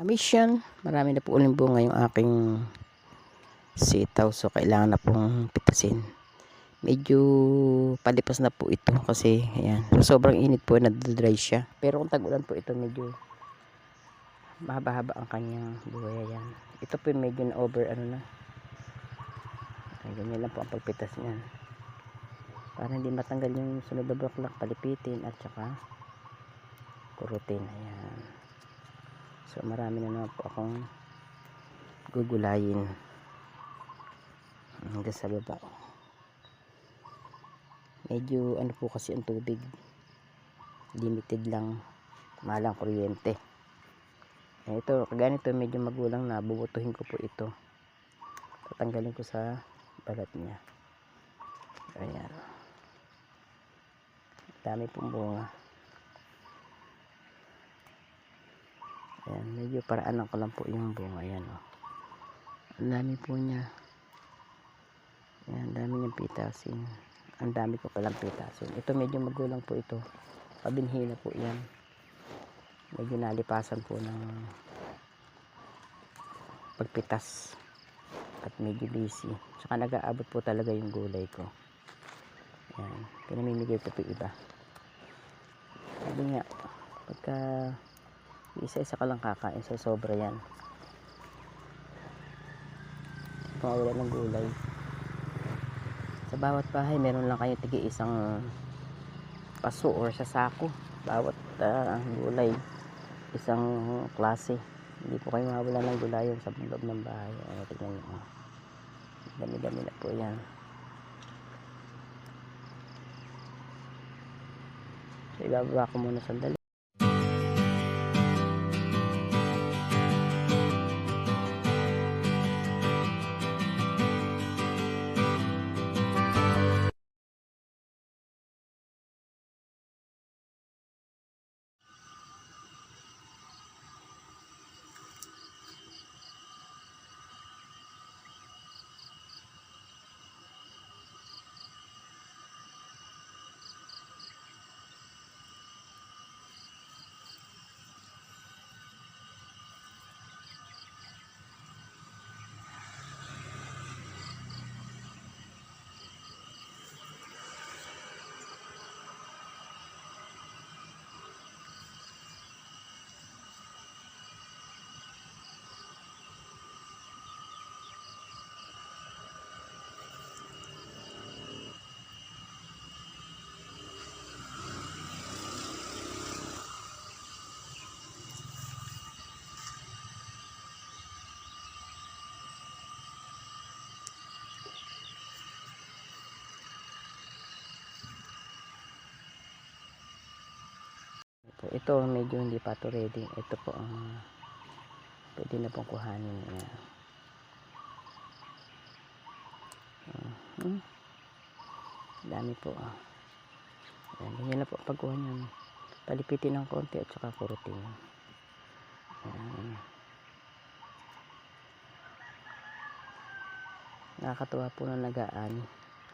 Mission, marami na po uling bunga yung aking sitaw, so kailangan na pong pitasin. Medyo palipas na po ito kasi ayan, so sobrang init po, nadodry siya. Pero kung tag-ulan po ito, medyo mahaba-haba ang kanyang buhay. Ayan, ito po medyo na over na. Ay, ganyan lang po ang pagpitas niyan para hindi matanggal yung sunod na bulaklak. Palipitin at saka kurutin. Ayan, so marami na naman po akong gugulayin hanggang sa baba. Medyo po kasi ang tubig, limited lang, malang kuryente. Ito, kaganito medyo magulang na, bubutuhin ko po ito, tatanggalin ko sa balat niya. Ayan, dami pong bunga. Ayan, medyo paraanan ko lang po yung bunga. Ayan, oh, ang dami po niya. Ayan, dami niyang pitasin. Ang dami ko palang pitasin. Ito medyo magulang po ito, pabinhi na po yan, medyo nalipasan po ng pagpitas at medyo busy, saka nag-aabot po talaga yung gulay ko. Ayan, pinamimigay ko po iba. Sabi nga, pagka isa-isa ka lang kakain, so sobra yan, mawala ng gulay. Sa bawat bahay meron lang kayo tigi isang paso or sa sako, bawat gulay isang klase. Hindi po kayo mawala ng gulayan sa loob ng bahay. Tignan nyo, dami-dami na po yan. So ibababa ko muna sandali. Ito medyo hindi pa ito ready. Ito po ang pwede na pong kuhanin. Dami po. Ayan, ganyan na po pagkuha niyan. Palipitin ng konti at saka kurutin. Ayan. Nakakatuwa po na nagaan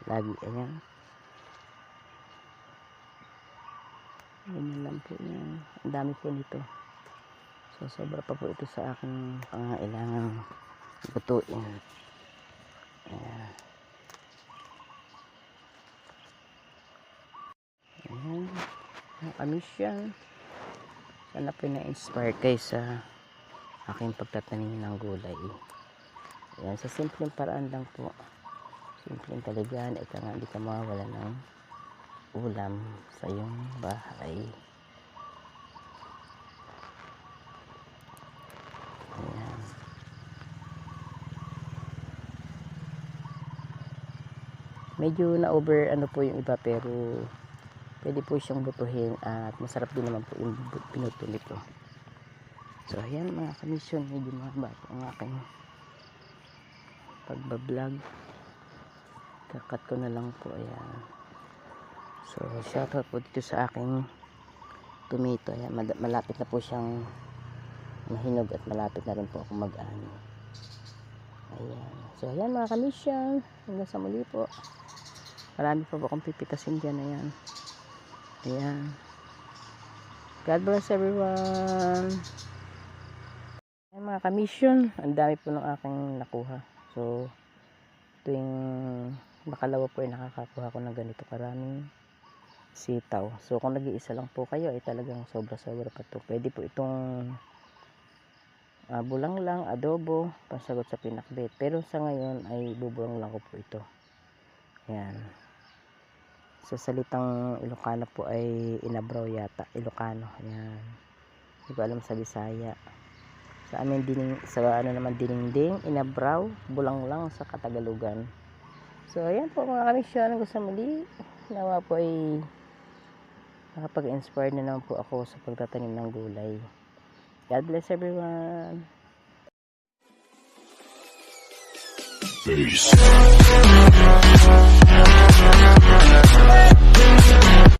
lagi. Ayan, ganyan lang po yan. Ang dami po nito, so sobra pa po ito sa aking pangailangang butuin. Ayan. Ayan, nakamiss yan. Sana po na-inspire kayo sa aking pagtatanim ng gulay. Ayan, sa simpleng paraan lang po, simpleng kaligayahan, ito nga, hindi ka mawawala ng ulam sa iyong bahay. Ayan. Medyo na over po yung iba, pero pwede po siyang butuhin at masarap din naman po yung pinuto nito. So ayan mga kamisyon, medyo mahaba po ang aking pagbablog. Kakat ko na lang po. Ayan, so shoutout po dito sa aking tomato. Ayan, malapit na po siyang mahinog at malapit na rin po ako mag-ani. Ayan, so ayan mga kamisyon, hanggang sa muli po. Marami po akong pipitasin dyan. Ayan, ayan, God bless everyone. mga kamisyon, ang dami po ng aking nakuha. So, tuwing makalawa po ay nakakakuha ko ng ganito karaming sitaw. So, kung nag-iisa lang po kayo ay talagang sobra-sobra pa to. Pwede po itong bulang lang, adobo, pansagot sa pinakbet. Pero sa ngayon ay bubulang lang ko po ito. Ayan. Sa salitang Ilocano po ay inabraw yata. Ilocano. Ayan. Hindi ko alam sa Bisaya. Sa amin diningding, inabraw, bulang lang sa Katagalugan. So, ayan po mga kamisyon. Gusto muli. Nawa po ay nakapag-inspire na naman po ako sa pagtatanim ng gulay. God bless everyone. Peace.